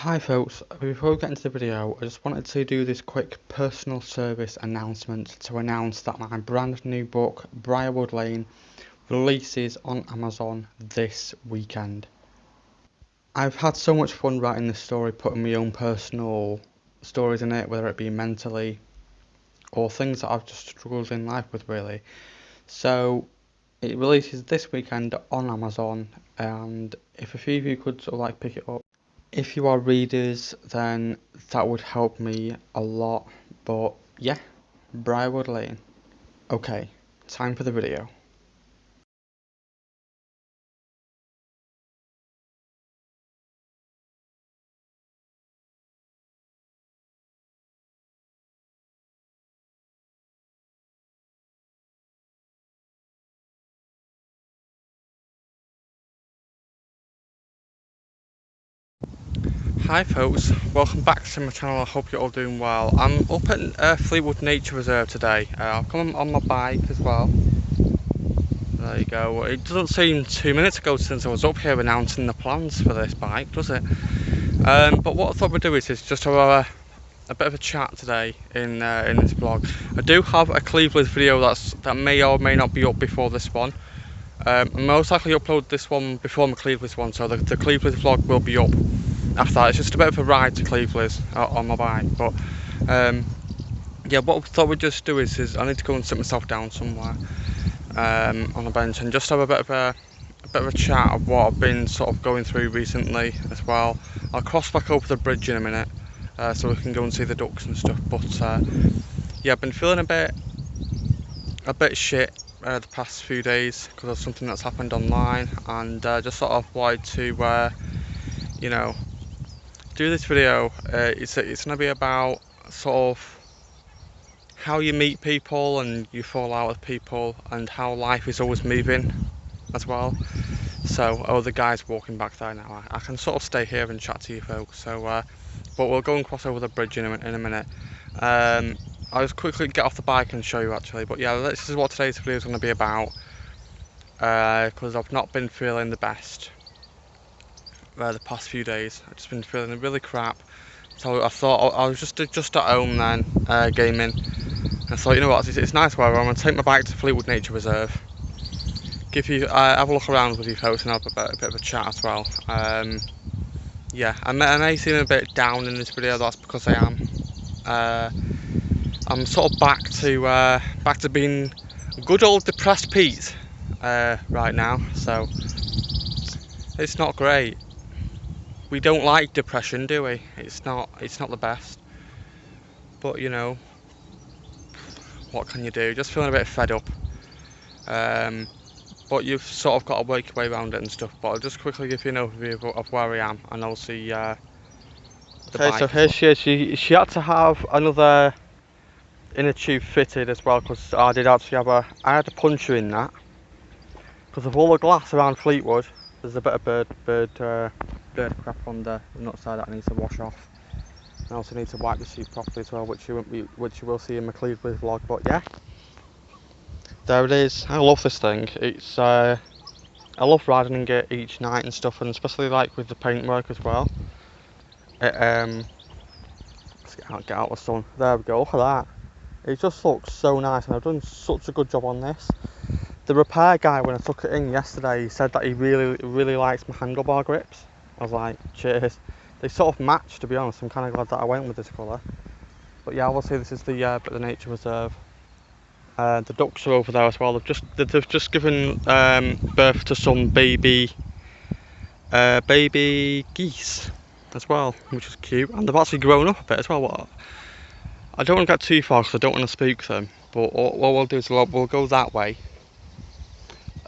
Hi folks, before we get into the video, I just wanted to do this quick personal service announcement to announce that my brand new book, Briarwood Lane, releases on Amazon this weekend. I've had so much fun writing this story, putting my own personal stories in it, whether it be mentally or things that I've just struggled in life with really. So it releases this weekend on Amazon, and if a few of you could sort of like pick it up. If you are readers, then that would help me a lot, but yeah, Briarwood Lane. Okay, time for the video. Hi folks, welcome back to my channel. I hope you're all doing well. I'm up at Fleetwood Nature Reserve today. I've come on my bike as well. There you go. It doesn't seem 2 minutes ago since I was up here announcing the plans for this bike, does it? But what I thought we'd do is just have a bit of a chat today in this vlog. I do have a Cleveland video that may or may not be up before this one. I'll most likely upload this one before my Cleveland one, so the Cleveland vlog will be up after that. It's just a bit of a ride to Cleveland on my bike, but yeah, what I thought we'd just do is I need to go and sit myself down somewhere on a bench and just have a bit of a chat of what I've been sort of going through recently as well. I'll cross back over the bridge in a minute so we can go and see the ducks and stuff, but yeah, I've been feeling a bit shit the past few days because of something that's happened online, and just sort of wanted to you know, do this video. It's going to be about sort of how you meet people and you fall out with people and how life is always moving as well. So, oh, the guy's walking back there now. I can sort of stay here and chat to you folks. So, but we'll go and cross over the bridge in a minute. I'll just quickly get off the bike and show you actually. But yeah, this is what today's video is going to be about. Because I've not been feeling the best the past few days. I've just been feeling really crap. So I thought I was just at home then, gaming. And I thought, you know what, it's nice weather. I'm going to take my bike to Fleetwood Nature Reserve. Give you have a look around with you folks and have a bit of a chat as well. Yeah, I may seem a bit down in this video. That's because I am. I'm sort of back to being good old depressed Pete right now. So it's not great. We don't like depression, do we? It's not the best. But you know, what can you do? Just feeling a bit fed up. But you've sort of got to work your way around it and stuff. But I'll just quickly give you an overview of where I am, and I'll see the bike. So here she is. She had to have another inner tube fitted as well, because I did actually have I had to punch her in that because of all the glass around Fleetwood. There's a bit of bird crap on the nut side that I need to wash off. I also need to wipe the seat properly as well, which you will see in my Cleveland vlog. But yeah, there it is. I love this thing. It's I love riding it each night and stuff, and especially like with the paintwork as well. It let's get out the sun. There we go. Look at that. It just looks so nice, and I've done such a good job on this. The repair guy, when I took it in yesterday, he said that he really likes my handlebar grips. I was like, cheers. They sort of match, to be honest. I'm kind of glad that I went with this colour. But yeah, obviously this is the nature reserve. The ducks are over there as well. They've just given birth to some baby geese as well, which is cute, and they've actually grown up a bit as well. I don't want to get too far because I don't want to spook them. But what we'll do is we'll go that way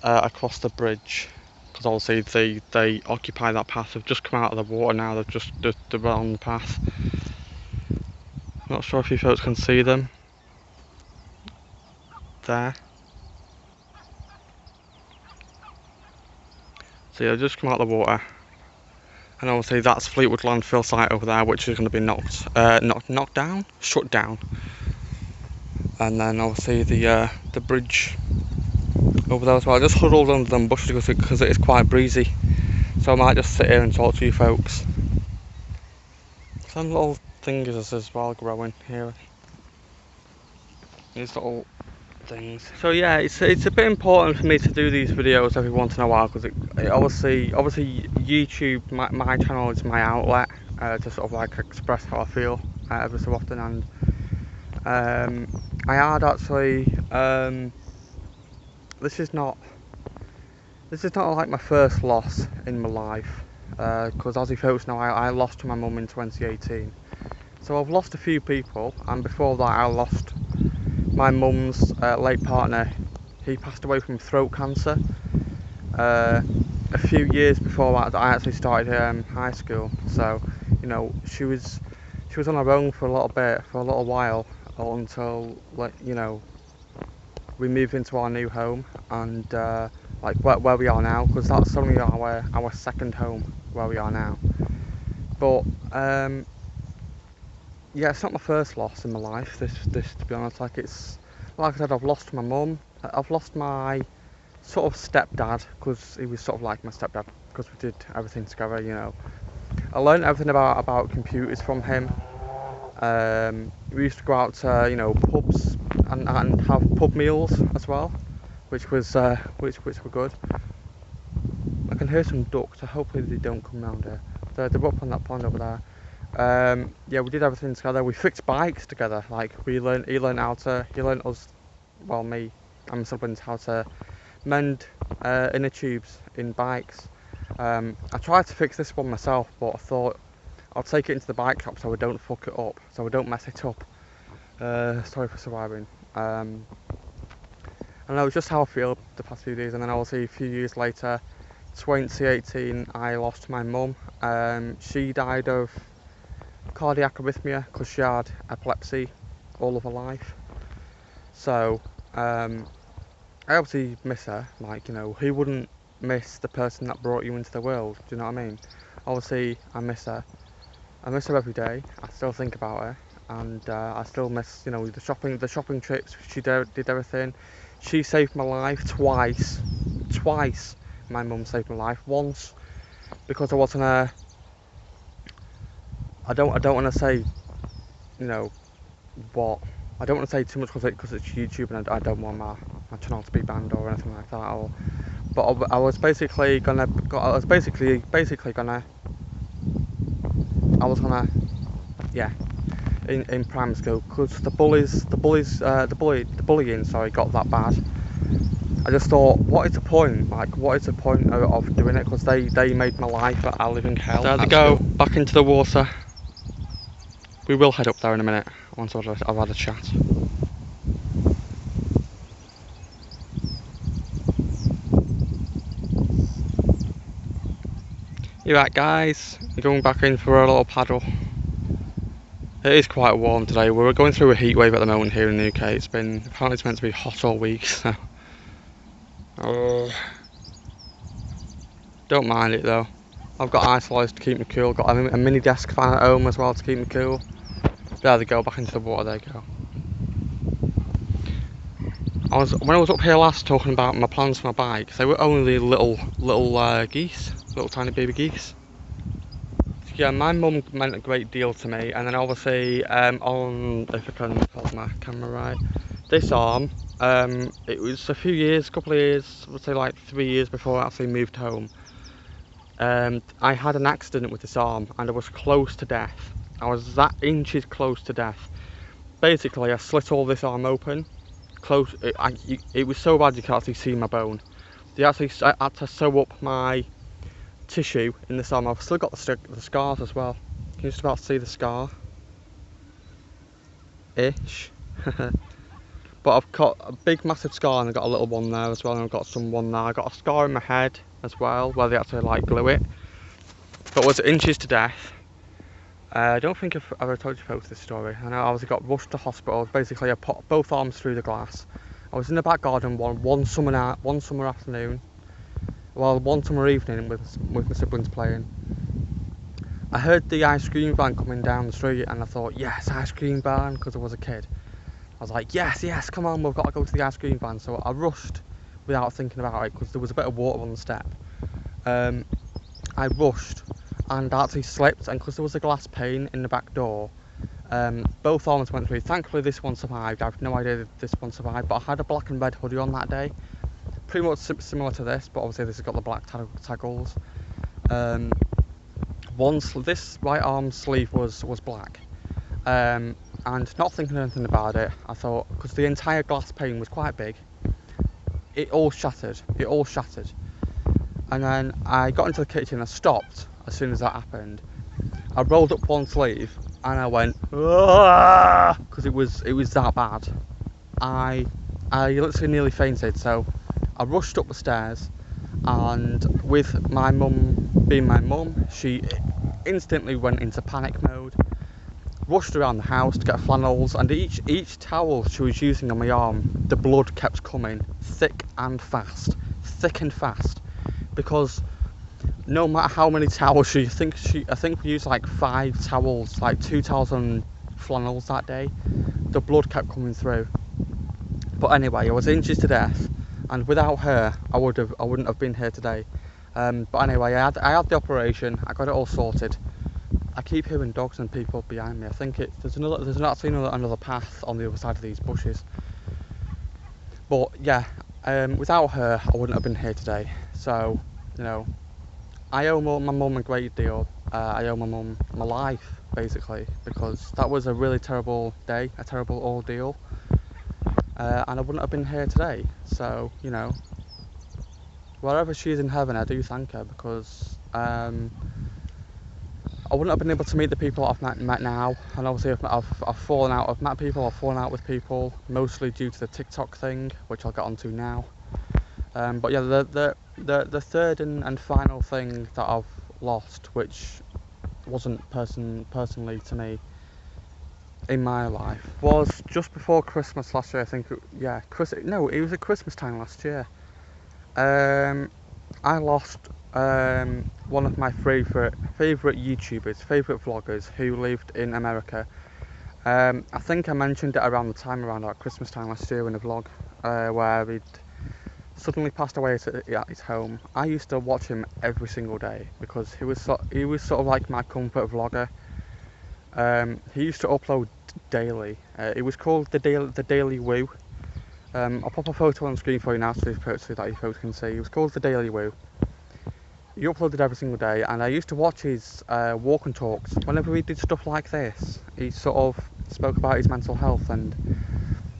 across the bridge, because obviously they occupy that path. They've just come out of the water now. They're on the path. Not sure if you folks can see them there. So yeah, just come out of the water, and obviously that's Fleetwood landfill site over there, which is going to be shut down. And then obviously the bridge over there as well. I just huddled under them bushes because it is quite breezy, so I might just sit here and talk to you folks. some little things as well growing here. These little things. So yeah, it's a bit important for me to do these videos every once in a while, because it obviously YouTube, my channel is my outlet to sort of like express how I feel every so often. And I had actually this is not like my first loss in my life, because as you folks know, I lost my mum in 2018. So I've lost a few people, and before that I lost my mum's late partner. He passed away from throat cancer. A few years before that, I actually started high school. So, you know, she was on her own for a little while, until, like, you know, we moved into our new home, and like where we are now, because that's only our second home where we are now. But yeah, it's not my first loss in my life. This to be honest, like I said, I've lost my mum. I've lost my sort of stepdad, because he was sort of like my stepdad, because we did everything together. You know, I learned everything about computers from him. We used to go out to, you know, pubs and have pub meals as well, which were good. I can hear some ducks, so hopefully they don't come round here. They're up on that pond over there. Yeah, we did everything together. We fixed bikes together. Like he learned us, well, me and my siblings, how to mend inner tubes in bikes. I tried to fix this one myself, but I thought I'll take it into the bike shop so I don't fuck it up, so I don't mess it up. Sorry for surviving. And that was just how I feel the past few days. And then obviously a few years later, 2018, I lost my mum. She died of cardiac arrhythmia because she had epilepsy all of her life. So I obviously miss her. Like, you know, who wouldn't miss the person that brought you into the world? Do you know what I mean? Obviously I miss her. I miss her every day. I still think about her, and I still miss, you know, the shopping trips. She did everything. She saved my life twice. Twice, my mum saved my life. Once because I wasn't a. I don't want to say, you know, what. I don't want to say too much because it's YouTube, and I don't want my channel to be banned or anything like that. But I was basically gonna. Yeah, in primary school, because the bullying, sorry, got that bad. I just thought, what is the point? Like, what is the point of doing it? Because they made my life a living hell. There they go, back into the water. We will head up there in a minute once I've had a chat. You're right, guys. We're going back in for a little paddle. It is quite warm today. We're going through a heat wave at the moment here in the UK. Apparently it's meant to be hot all week, so. Don't mind it though. I've got ice slides to keep me cool. Got a mini desk fan at home as well to keep me cool. There they go, back into the water. There you go. When I was up here last talking about my plans for my bike, they were only little geese, little tiny baby geese. Yeah, my mum meant a great deal to me, and then obviously on, if I can hold my camera right, this arm, it was a couple of years, I would say like 3 years before I actually moved home. I had an accident with this arm, and I was close to death. I was that inches close to death. Basically, I slit all this arm open. It was so bad you can't actually see my bone. I had to sew up my tissue in this arm. I've still got the scars as well. Can you just about see the scar? Ish. But I've got a big massive scar, and I've got a little one there as well, and I've got one there. I've got a scar in my head as well, where they had to like glue it. But I was inches to death. I don't think I've ever told you folks this story. I know I got rushed to hospital. Basically, I put both arms through the glass. I was in the back garden one summer afternoon. Well, one summer evening with my siblings playing. I heard the ice cream van coming down the street, and I thought, yes, ice cream van, because I was a kid. I was like, yes, come on, we've got to go to the ice cream van. So I rushed without thinking about it, because there was a bit of water on the step. I rushed, and I actually slipped, and because there was a glass pane in the back door, both arms went through. Thankfully this one survived. I have no idea that this one survived, but I had a black and red hoodie on that day, pretty much similar to this, but obviously this has got the black taggles. This right arm sleeve was black, and not thinking anything about it, I thought, because the entire glass pane was quite big, it all shattered, and then I got into the kitchen. I stopped as soon as that happened. I rolled up one sleeve and I went, because it was that bad. I literally nearly fainted, so I rushed up the stairs, and with my mum being my mum, she instantly went into panic mode, rushed around the house to get flannels, and each towel she was using on my arm, the blood kept coming thick and fast, because no matter how many towels I think we used like 5 towels, like 2 towels and flannels that day, the blood kept coming through. But anyway, I was injured to death, and without her I wouldn't have been here today. But anyway, I had the operation, I got it all sorted. I keep hearing dogs and people behind me. I think there's actually another path on the other side of these bushes. But yeah, without her I wouldn't have been here today. So, you know, I owe my mum a great deal. I owe my mum my life, basically, because that was a really terrible day, a terrible ordeal, and I wouldn't have been here today. So, you know, wherever she is in heaven, I do thank her, because I wouldn't have been able to meet the people I've met now, and obviously I've fallen out. I've met people, I've fallen out with people, mostly due to the TikTok thing, which I'll get onto now. But yeah, the third and final thing that I've lost, which wasn't personally to me in my life, was just before Christmas last year. I think, it was at Christmas time last year. I lost one of my favourite YouTubers, favourite vloggers, who lived in America. I think I mentioned it around about Christmas time last year in a vlog, where he'd suddenly passed away at his home. I used to watch him every single day because he was sort of like my comfort vlogger. He used to upload daily. It was called the Daily Woo. I'll pop a photo on the screen for you now so that you folks can see. It was called the Daily Woo. He uploaded every single day, and I used to watch his walk and talks. Whenever he did stuff like this, he sort of spoke about his mental health and,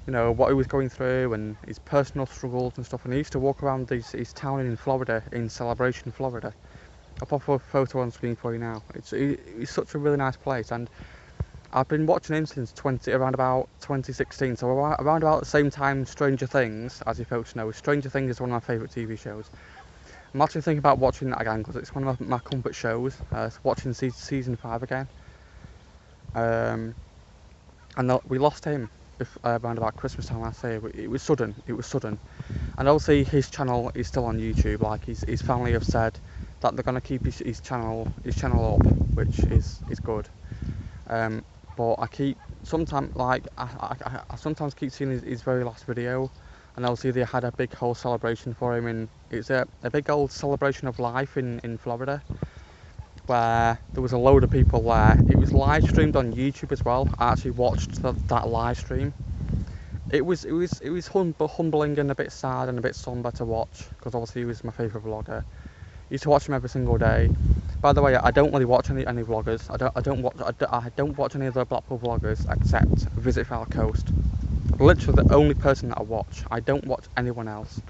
you know, what he was going through and his personal struggles and stuff. And he used to walk around his town in Florida, in Celebration, Florida. I'll pop a photo on the screen for you now. It's such a really nice place, and I've been watching him since around about 2016, so around about the same time Stranger Things, as you folks know. Stranger Things is one of my favourite TV shows. I'm actually thinking about watching that again because it's one of my comfort shows. Watching season 5 again. And we lost him around about Christmas time last year. It was sudden. And obviously his channel is still on YouTube. Like his family have said that they're gonna keep his channel up, which is good. But I sometimes keep seeing his very last video, and obviously they had a big whole celebration for him, and it's a big old celebration of life in Florida, where there was a load of people there. It was live streamed on YouTube as well. I actually watched that live stream. It was humbling and a bit sad and a bit somber to watch, because obviously he was my favourite vlogger. I used to watch him every single day. By the way, I don't really watch any vloggers. I don't watch any other Blackpool vloggers except Visit Fowler Coast. Literally the only person that I watch. I don't watch anyone else.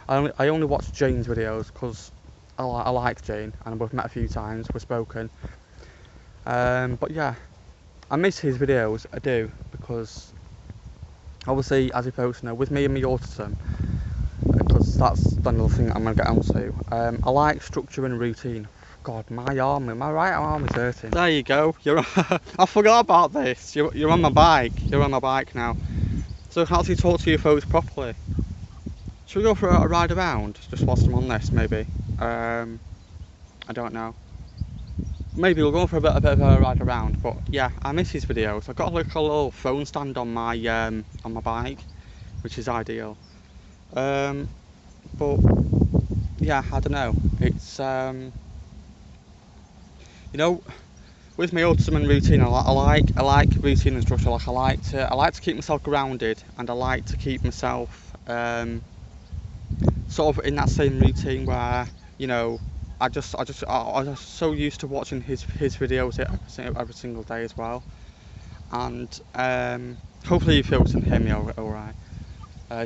I only watch Jane's videos because I like Jane, and we've met a few times. We've spoken. But yeah, I miss his videos. I do, because obviously, as you folks know, with me and my autism, because that's another thing I'm going to get onto. I like structure and routine. God, my right arm is hurting. There you go. I forgot about this. You're on my bike. You're on my bike now. So I can actually talk to you folks properly. Should we go for a ride around? Just whilst I'm on this, maybe. I don't know. Maybe we'll go for a bit of a ride around. But yeah, I miss his videos. I've got like a little phone stand on my bike, which is ideal. But yeah, I don't know. It's You know, with my autism and routine, I like routine and structure. Like I like to keep myself grounded, and I like to keep myself sort of in that same routine where, you know, I was just so used to watching his videos every single day as well. And hopefully you folks can hear me alright.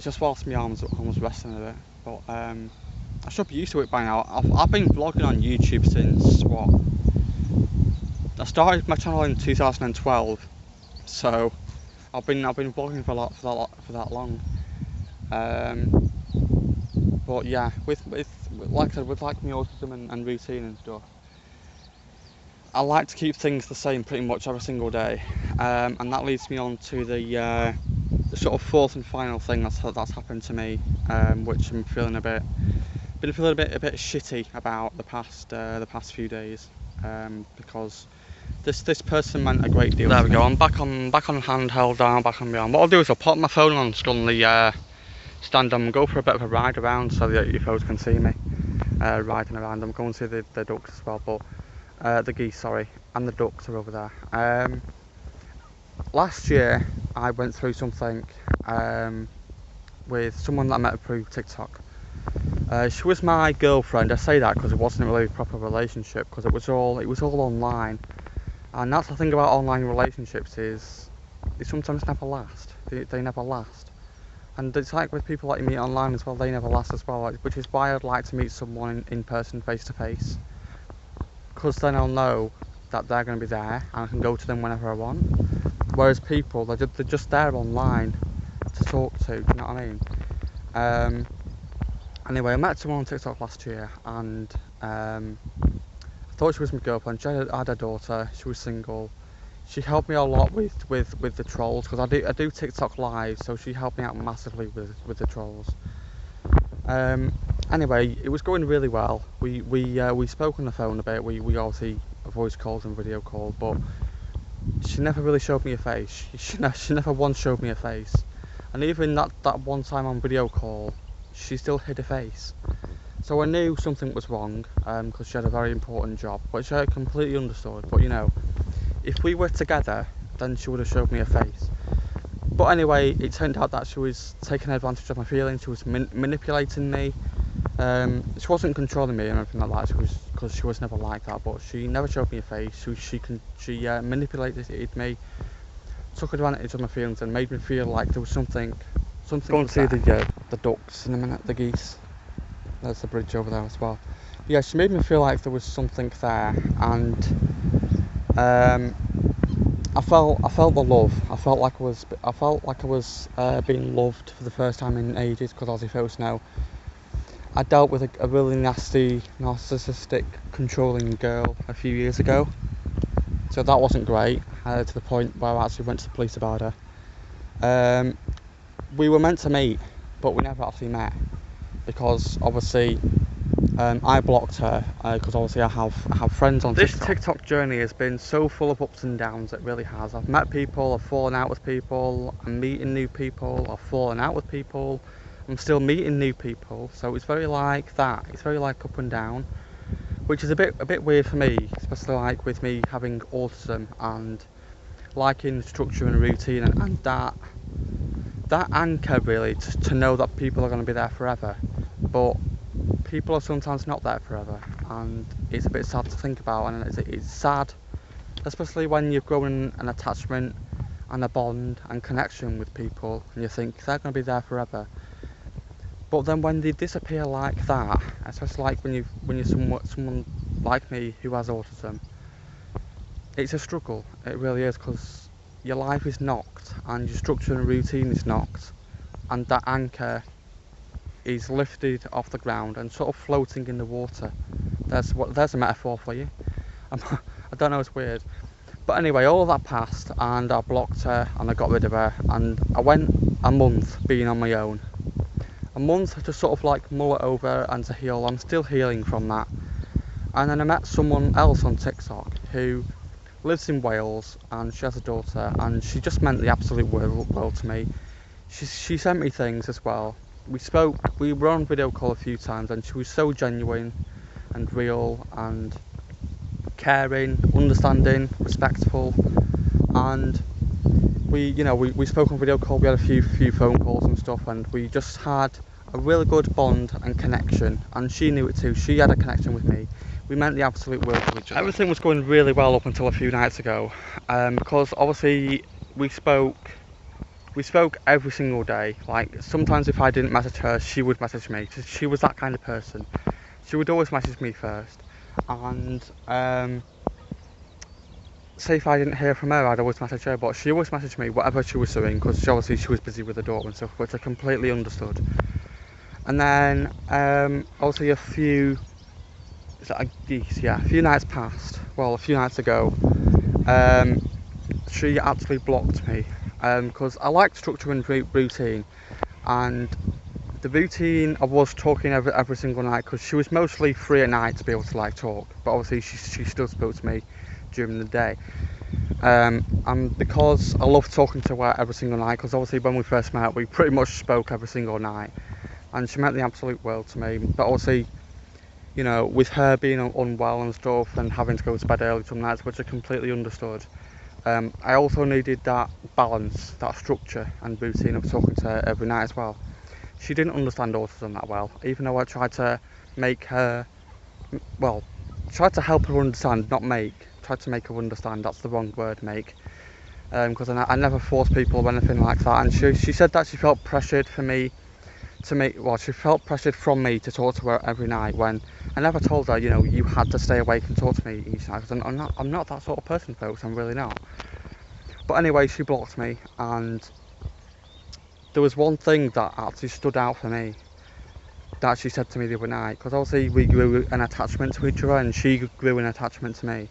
Just whilst my arms resting a bit, but I should be used to it by now. I've been vlogging on YouTube since what? I started my channel in 2012, so I've been vlogging for that long. But yeah, with like I said, with like my autism and routine and stuff, I like to keep things the same pretty much every single day, and that leads me on to the sort of fourth and final thing that's happened to me, which I'm feeling a bit shitty about the past few days, because this person meant a great deal. There we go. I'm back on handheld down, back on my arm. What I'll do is I'll pop my phone on the stand and go for a bit of a ride around so that you folks can see me riding around. I'm going to see the ducks as well, but the geese, sorry, and the ducks are over there. Last year I went through something with someone that I met through TikTok. She was my girlfriend. I say that because it wasn't really a proper relationship, because it was all online. And that's the thing about online relationships, is they sometimes never last. They never last. And it's like with people that you meet online as well, they never last as well, which is why I'd like to meet someone in person, face to face, because then I'll know that they're going to be there and I can go to them whenever I want. Whereas people, they're just there online to talk to, do you know what I mean? Anyway, I met someone on TikTok last year, and I thought she was my girlfriend. She had a daughter, she was single. She helped me a lot with the trolls, because I do TikTok live, so she helped me out massively with the trolls. Anyway, it was going really well. We spoke on the phone a bit. We obviously voice called and video called, but she never really showed me a face. She never once showed me a face. And even that one time on video call, she still hid her face. So I knew something was wrong, because she had a very important job, which I completely understood. But you know, if we were together, then she would have showed me her face. But anyway, it turned out that she was taking advantage of my feelings. She was manipulating me. She wasn't controlling me or anything like that, because she was never like that. But she never showed me a face. She manipulated me, took advantage of my feelings, and made me feel like there was something. Go and see the ducks in a minute, the geese. There's the bridge over there as well. Yeah, she made me feel like there was something there, and I felt the love. I felt like I was being loved for the first time in ages, because as you folks know, I dealt with a really nasty, narcissistic, controlling girl a few years ago. So that wasn't great, to the point where I actually went to the police about her. We were meant to meet, but we never actually met, because obviously I blocked her, because obviously I have friends on TikTok. This TikTok journey has been so full of ups and downs. It really has. I've met people, I've fallen out with people, I'm meeting new people, I've fallen out with people, I'm still meeting new people. So it's very like that. It's very like up and down, which is a bit weird for me, especially like with me having autism and liking structure and routine, and that anchor really, to know that people are going to be there forever. But people are sometimes not there forever, and it's a bit sad to think about. And it's sad, especially when you've grown an attachment and a bond and connection with people, and you think they're going to be there forever. But then when they disappear like that, especially like when you're someone like me who has autism, it's a struggle. It really is, because your life is knocked and your structure and routine is knocked, and that anchor is lifted off the ground and sort of floating in the water. There's a metaphor for you. I don't know, it's weird. But anyway, all of that passed, and I blocked her and I got rid of her, and I went a month being on my own. A month to sort of like mull it over and to heal. I'm still healing from that. And then I met someone else on TikTok who lives in Wales, and she has a daughter, and she just meant the absolute world to me. She sent me things as well. We spoke, we were on video call a few times, and she was so genuine and real and caring, understanding, respectful, and we spoke on video call. We had a few phone calls and stuff, and we just had a really good bond and connection, and she knew it too. She had a connection with me. We meant the absolute world to each other. Everything was going really well up until a few nights ago, because obviously we spoke every single day. Like, sometimes if I didn't message her, she would message me. She was that kind of person. She would always message me first, and say if I didn't hear from her, I'd always message her, but she always messaged me whatever she was doing, because obviously she was busy with the daughter and stuff, which I completely understood. And then obviously a few nights passed. Well, a few nights ago, she actually blocked me, because I like structure and routine, and the routine I was talking every single night, because she was mostly free at night to be able to like talk, but obviously she still spoke to me during the day, and because I love talking to her every single night, because obviously when we first met we pretty much spoke every single night, and she meant the absolute world to me. But obviously, you know, with her being unwell and stuff and having to go to bed early some nights, which I completely understood, I also needed that balance, that structure and routine of talking to her every night as well. She didn't understand autism that well, even though I tried to make her, well, tried to help her understand, not make, tried to make her understand, that's the wrong word, make, because I never force people or anything like that. And she said that she felt pressured for me to make, well, she felt pressured from me to talk to her every night, when I never told her, you know, you had to stay awake and talk to me each night, because I'm not that sort of person, folks. I'm really not. But anyway, she blocked me, and there was one thing that actually stood out for me that she said to me the other night, because obviously we grew an attachment to each other, and she grew an attachment to me.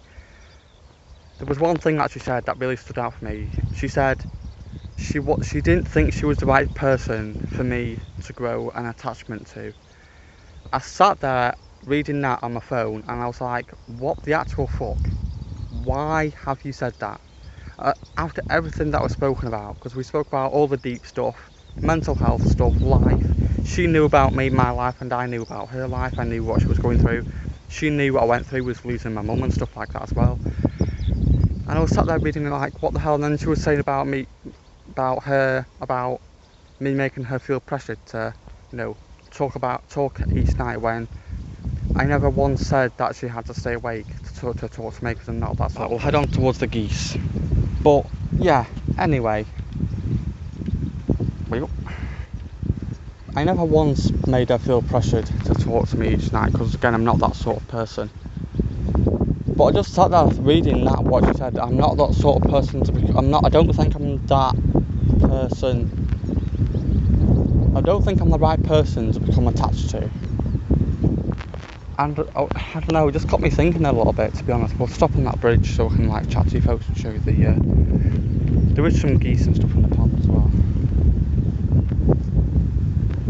There was one thing that she said that really stood out for me. She said she didn't think she was the right person for me to grow an attachment to. I sat there reading that on my phone, and I was like, what the actual fuck? Why have you said that? After everything that was spoken about, because we spoke about all the deep stuff, mental health stuff, life. She knew about me, my life, and I knew about her life. I knew what she was going through. She knew what I went through with losing my mum and stuff like that as well. And I was sat there reading it like, what the hell? And then she was saying about me, about me making her feel pressured to, you know, talk each night, when I never once said that she had to stay awake to talk to me, because I'm not that sort. We'll head on towards the geese. But yeah, anyway, I never once made her feel pressured to talk to me each night, because again, I'm not that sort of person. But I just sat there reading that, what she said. I'm not that sort of person to be. I don't think I'm that person. I don't think I'm the right person to become attached to. And I don't know, it just got me thinking a little bit, to be honest. We'll stop on that bridge so I can like chat to you folks and show you there is some geese and stuff in the pond as well.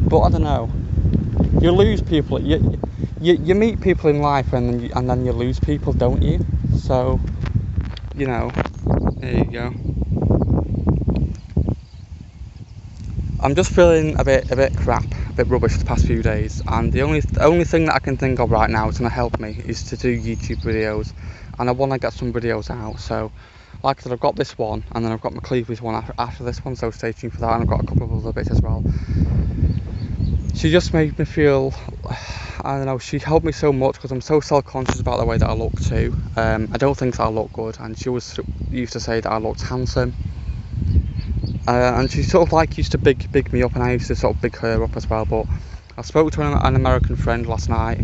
But I don't know, you lose people, you meet people in life, and then you lose people, don't you? So, you know, there you go. I'm just feeling a bit crap, a bit rubbish the past few days, and the only thing that I can think of right now is going to help me is to do YouTube videos, and I want to get some videos out. So, like I said, I've got this one, and then I've got my cleavage one after this one, so stay tuned for that, and I've got a couple of other bits as well. She just made me feel, I don't know, she helped me so much, because I'm so self-conscious about the way that I look too. I don't think that I look good, and she used to say that I looked handsome. And she sort of like used to big me up, and I used to sort of big her up as well. But I spoke to an American friend last night,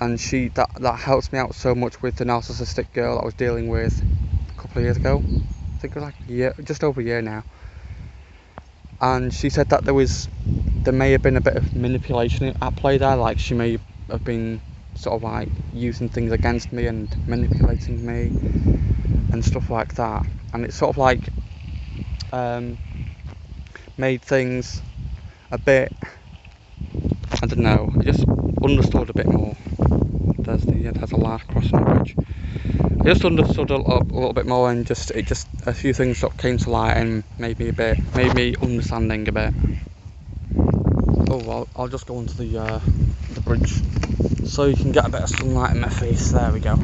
and that helped me out so much with the narcissistic girl that I was dealing with a couple of years ago. I think it was like a year, just over a year now. And she said that there may have been a bit of manipulation at play there, like she may have been sort of like using things against me and manipulating me and stuff like that. And it's sort of like made things a bit, I don't know, I just understood a bit more. There's a large crossing bridge. I just understood a little bit more, and just a few things sort of came to light and made me understanding a bit. Oh well, I'll just go onto the bridge so you can get a bit of sunlight in my face. There we go.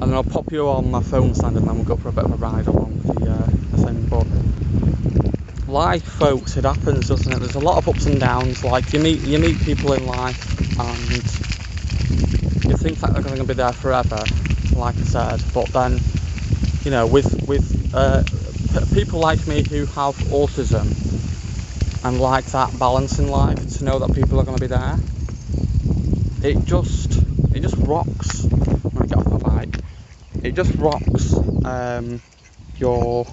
and then I'll pop you on my phone stand and then we'll go for a bit of a ride along the thing. But life, folks, it happens, doesn't it? There's a lot of ups and downs. Like you meet people in life and you think that they're going to be there forever, like I said, but then, you know, with people like me who have autism and like that balance in life, to know that people are going to be there, it just rocks. When I get off my bike, it just rocks your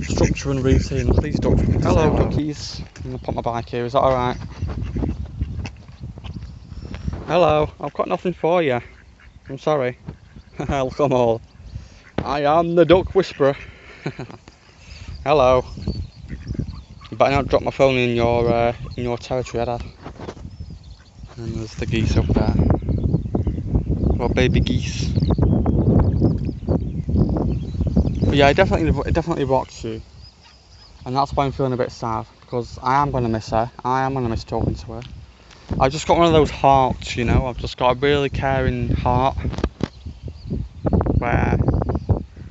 structure and routine. Please don't forget to say hello, duckies. I'm going to put my bike here, is that alright? Hello, I've got nothing for you. I'm sorry. Welcome all. I am the duck whisperer. Hello. You better not drop my phone in your territory, Dad. And there's the geese up there. Well, baby geese. But yeah, it definitely rocks you. And that's why I'm feeling a bit sad, because I am going to miss her. I am going to miss talking to her. I've just got one of those hearts, you know. I've just got a really caring heart where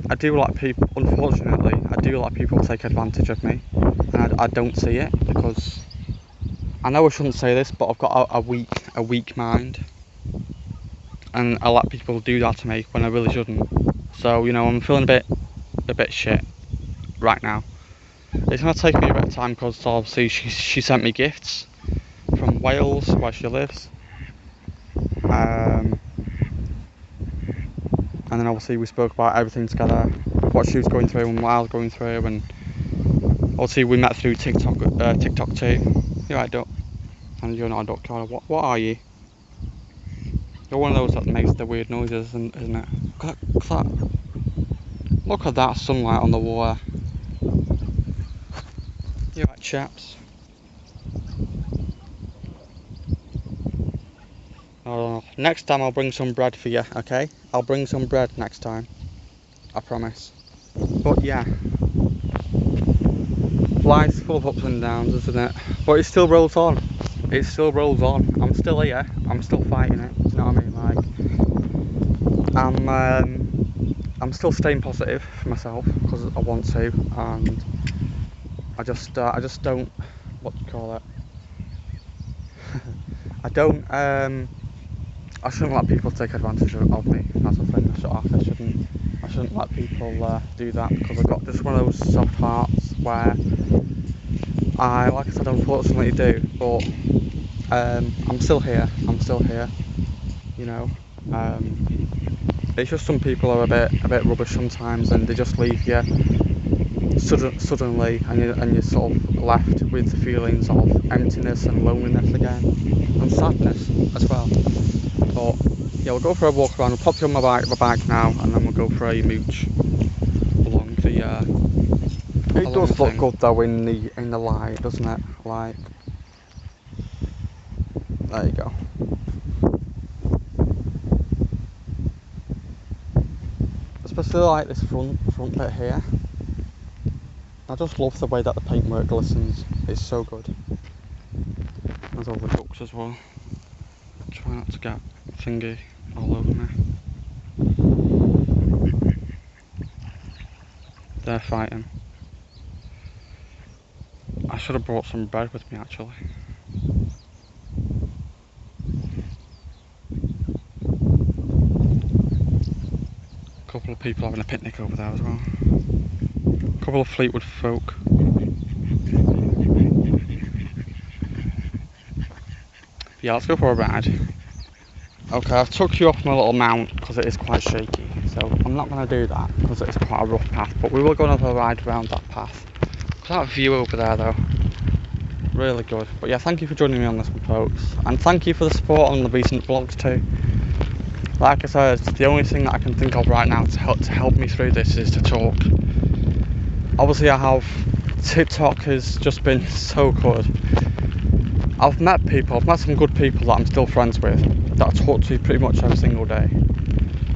I do like people, unfortunately, I do like people take advantage of me. And I don't see it, because I know I shouldn't say this, but I've got a weak mind. And I let people do that to me when I really shouldn't. So, you know, I'm feeling a bit shit right now. It's going to take me a bit of time, because obviously she sent me gifts from Wales, where she lives, and then obviously we spoke about everything together, what she was going through and what I was going through, and obviously we met through TikTok too. You're right, duck, and you're not a duck, Carla. What are you? You're one of those that makes the weird noises, isn't it? Look at that sunlight on the water. You're right, chaps. Oh, next time I'll bring some bread for you, okay? I'll bring some bread next time. I promise. But yeah. Life's full of ups and downs, isn't it? But it still rolls on. It still rolls on. I'm still here. I'm still fighting it. Do you know what I mean? Like, I'm still staying positive for myself, because I want to, and I just don't, what do you call it? I shouldn't let people take advantage of me. That's the thing. I shouldn't let people do that, because I've got just one of those soft hearts where like I said, unfortunately do. But I'm still here. You know. It's just some people are a bit rubbish sometimes, and they just leave you suddenly, and you're sort of left with the feelings of emptiness and loneliness again, and sadness as well. But yeah, we'll go for a walk around. I'll pop you on my bike now, and then we'll go for a mooch along the. It does look good though in the light, doesn't it? Like, there you go. Especially like this front bit here. I just love the way that the paintwork glistens. It's so good. There's all the ducks as well. Try not to get thingy all over me. They're fighting. I should have brought some bread with me actually. A couple of people having a picnic over there as well. A couple of Fleetwood folk. Yeah, let's go for a ride. Okay, I've took you off my little mount because it is quite shaky, so I'm not going to do that because it's quite a rough path, but we will go on a ride around that path. Look at that view over there though, really good. But yeah, thank you for joining me on this one, folks, and thank you for the support on the recent vlogs too. Like I said, the only thing that I can think of right now to help me through this is to talk. Obviously I have, TikTok has just been so good. I've met some good people that I'm still friends with, that I talk to pretty much every single day.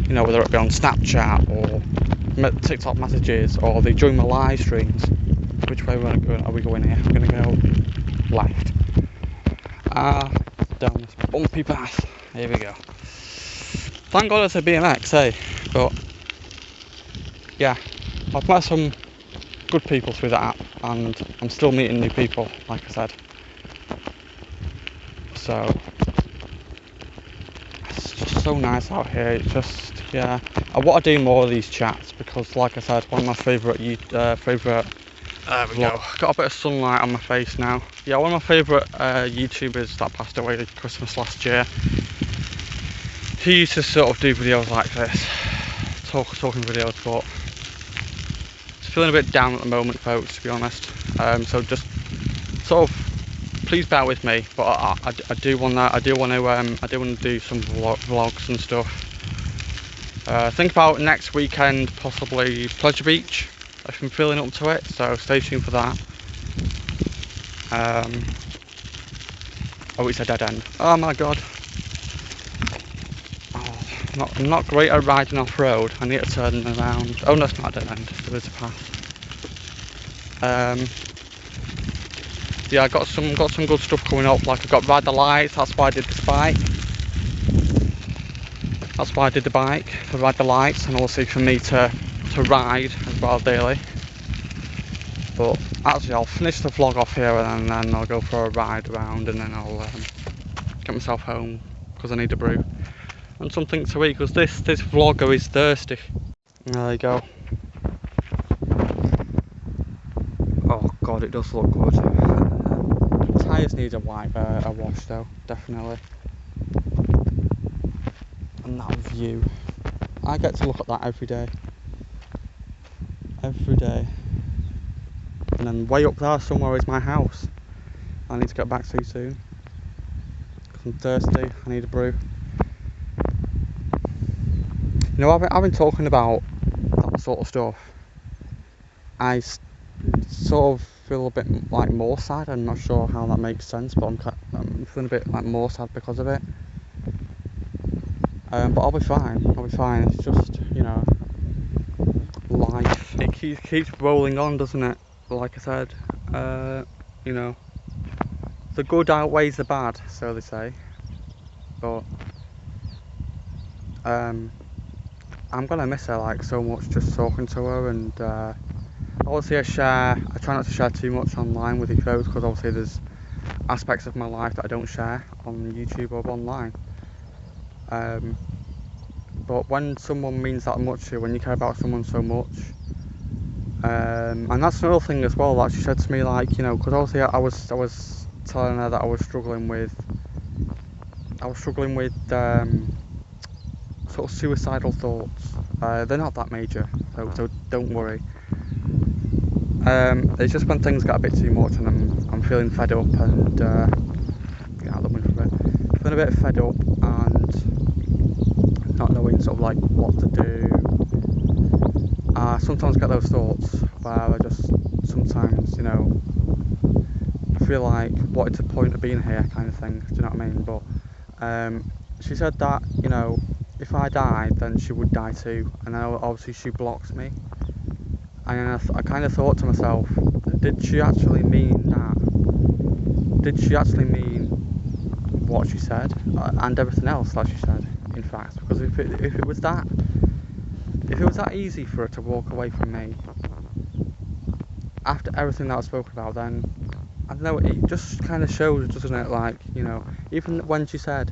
You know, whether it be on Snapchat or TikTok messages, or they join my live streams. Which way are we going here? We're going to go left. Down this bumpy path. Here we go. thank God it's a BMX, eh? But yeah, I've met some good people through that app, and I'm still meeting new people, like I said. So it's just so nice out here. It's just, yeah, I want to do more of these chats because, like I said, one of my favourite there we go. Got a bit of sunlight on my face now. Yeah, one of my favourite YouTubers that passed away at Christmas last year. He used to sort of do videos like this, talking videos, but it's feeling a bit down at the moment, folks, to be honest. So just sort of please bear with me, but I do want to do some vlogs and stuff. Think about next weekend, possibly Pleasure Beach, if I'm feeling up to it. So stay tuned for that. Oh, it's a dead end. Oh my god. Oh, I'm not great at riding off road. I need to turn around. Oh no, it's not a dead end. There is a path. Yeah, I got some good stuff coming up. Like I got Ride the Lights. That's why I did this bike. That's why I did the bike, for Ride the Lights, and also for me to ride as well daily. But actually, I'll finish the vlog off here, and then I'll go for a ride around, and then I'll get myself home because I need a brew and something to eat. Because this vlogger is thirsty. There you go. Oh god, it does look good. Tyres need a wash though, definitely. And that view, I get to look at that every day. And then way up there somewhere is my house. I need to get back to soon. I'm thirsty, I need a brew. You know, I've been talking about that sort of stuff. I sort of feel a bit like more sad. I'm not sure how that makes sense, but I'm feeling a bit like more sad because of it. But I'll be fine. It's just, you know, life. It keeps rolling on, doesn't it? Like I said, you know, the good outweighs the bad, so they say. But I'm gonna miss her like so much, just talking to her, and obviously I try not to share too much online with you folks, because obviously there's aspects of my life that I don't share on YouTube or online. But when someone means that much to you, when you care about someone so much, and that's another thing as well that she said to me, like, you know, because obviously I was telling her that I was struggling with sort of suicidal thoughts. They're not that major, so don't worry. It's just when things get a bit too much and I'm feeling fed up and get out of the wind for a bit. Feeling a bit fed up and not knowing sort of like what to do. I sometimes get those thoughts where I just sometimes, you know, feel like what is the point of being here, kind of thing. Do you know what I mean? But she said that, you know, if I died, then she would die too, and then obviously she blocks me. And I kind of thought to myself, did she actually mean that? Did she actually mean what she said, and everything else that she said? In fact, because if it was that easy for her to walk away from me after everything that I spoke about, then I don't know. It just kind of shows, doesn't it? Like, you know, even when she said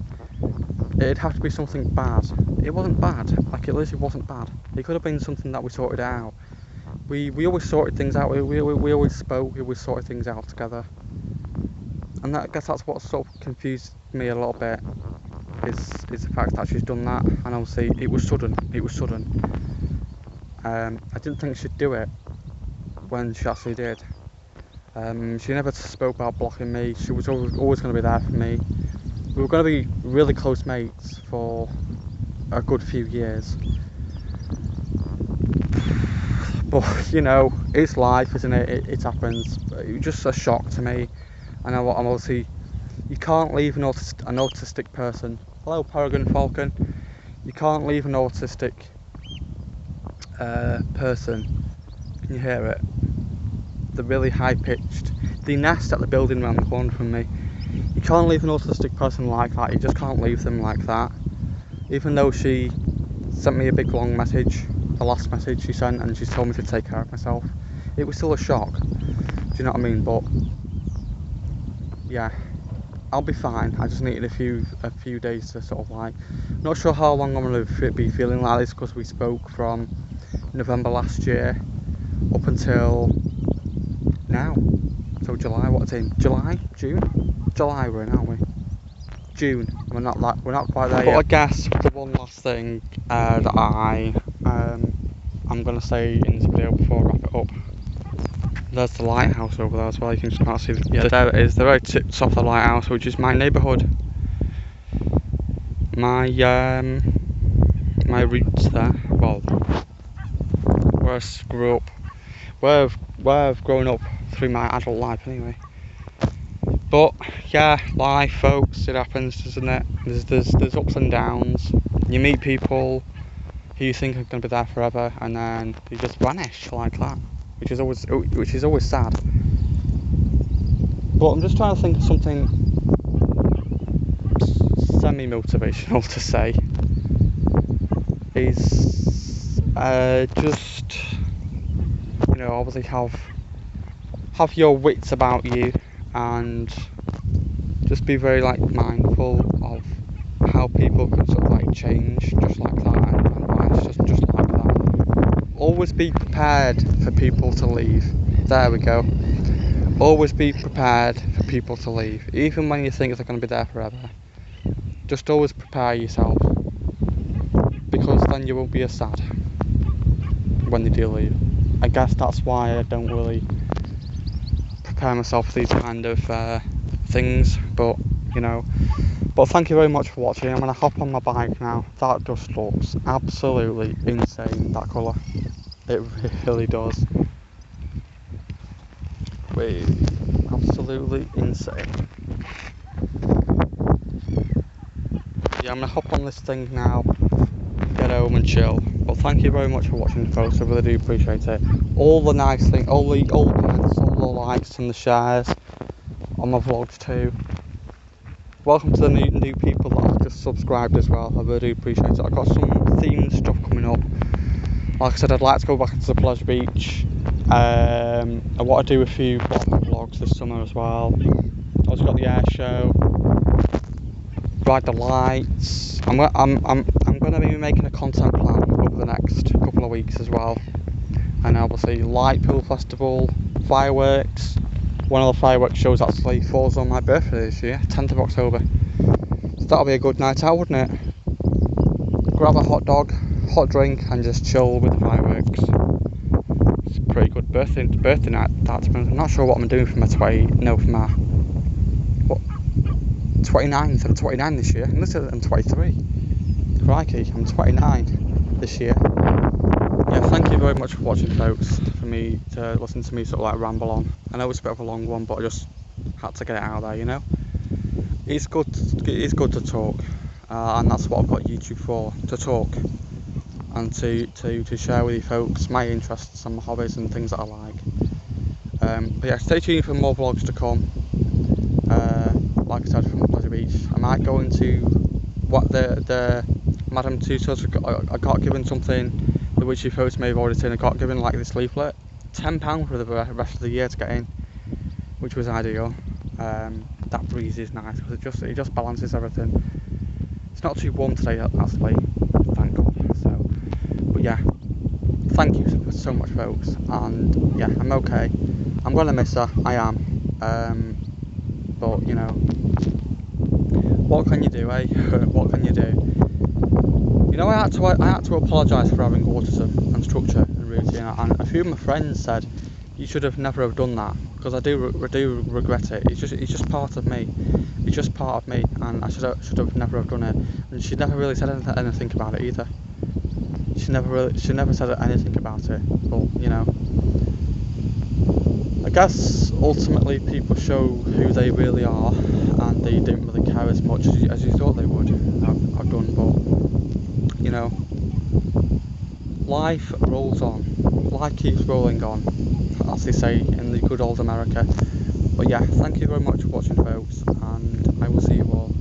it'd have to be something bad, it wasn't bad. Like, it literally wasn't bad. It could have been something that we sorted out. We always sorted things out. We always spoke. We always sorted things out together. And I guess that's what sort of confused me a little bit. Is the fact that she's done that, and obviously it was sudden. I didn't think she'd do it when she actually did. She never spoke about blocking me. She was always going to be there for me. We were going to be really close mates for a good few years. But, you know, it's life, isn't it? It happens. It was just a shock to me. And I'm obviously, you can't leave an autistic person. Hello, Peregrine Falcon. You can't leave an autistic person. Can you hear it? The really high-pitched. They nest at the building around the corner from me. You can't leave an autistic person like that. You just can't leave them like that. Even though she sent me a big long message, the last message she sent, and she told me to take care of myself, it was still a shock. Do you know what I mean? But yeah, I'll be fine. I just needed a few days to sort of like, not sure how long I'm going to be feeling like this, because we spoke from November last year up until now. So July, what's in July? July we're in, aren't we? June. We're not quite there yet. But I guess the one last thing that I'm gonna say in this video before I wrap it up. There's the lighthouse over there as well. You can just can't see there it is. The very tips off the lighthouse, which is my neighbourhood. My roots there. Well, where I grew up, where I've grown up through my adult life anyway. But yeah, life, folks, it happens, doesn't it? There's ups and downs. You meet people who you think are going to be there forever, and then they just vanish like that, which is always sad. But I'm just trying to think of something semi-motivational to say. Is just, you know, obviously have your wits about you, and just be very like mindful of how people can sort of like change just like that, and why it's just like that. Always be prepared for people to leave. There we go. Always be prepared for people to leave, even when you think they're going to be there forever. Just always prepare yourself, because then you won't be as sad when they do leave. I guess that's why I don't really prepare myself for these kind of things, but you know. But thank you very much for watching. I'm going to hop on my bike now. That just looks absolutely insane, that colour. It really does. Wait, absolutely insane. Yeah, I'm going to hop on this thing now, get home and chill. But thank you very much for watching, folks. I really do appreciate it. All the nice things, all the comments, all the likes and the shares on my vlogs too. Welcome to the new people that have just subscribed as well. I really do appreciate it. I've got some themed stuff coming up. Like I said, I'd like to go back into the pleasure beach. I want to do a few vlogs this summer as well. I've also got the air show, ride the lights. I'm going to be making a content plan over the next couple of weeks as well. And obviously Light Pool Festival, fireworks. One of the fireworks shows actually falls on my birthday this year, 10th of October. So that'll be a good night out, wouldn't it? Grab a hot dog, hot drink, and just chill with the fireworks. It's a pretty good birthday night, that, to be honest. I'm not sure what I'm doing for my 29th. I'm 29 this year. And this is, I'm 23. Crikey, I'm 29 this year. Yeah, thank you very much for watching, folks, for me to listen to me sort of like ramble on. I know it's a bit of a long one, but I just had to get it out there, you know. It's good to talk, and that's what I've got YouTube for, to talk and to share with you folks my interests and my hobbies and things that I like. But yeah, stay tuned for more vlogs to come. Like I said, from Pleasure Beach, I might go into what the Madame Tussauds I got given something, which you folks may have already seen. I got given like this leaflet, £10 for the rest of the year to get in, which was ideal. That breeze is nice because it just balances everything. It's not too warm today actually, thank God. So, but yeah, thank you so much, folks. And yeah, I'm okay. I'm gonna miss her. I am. But you know, what can you do, eh? What can you do? You know, I had to apologise for having autism and structure and routine, and a few of my friends said you should have never have done that, because I do regret it. It's just part of me. It's just part of me, and I should have never have done it. And she never really said anything about it either. She never said anything about it. But you know, I guess ultimately people show who they really are, and they don't really care as much as you thought they would have done. But you know, life rolls on. Life keeps rolling on, as they say in the good old America. But yeah, thank you very much for watching, folks, and I will see you all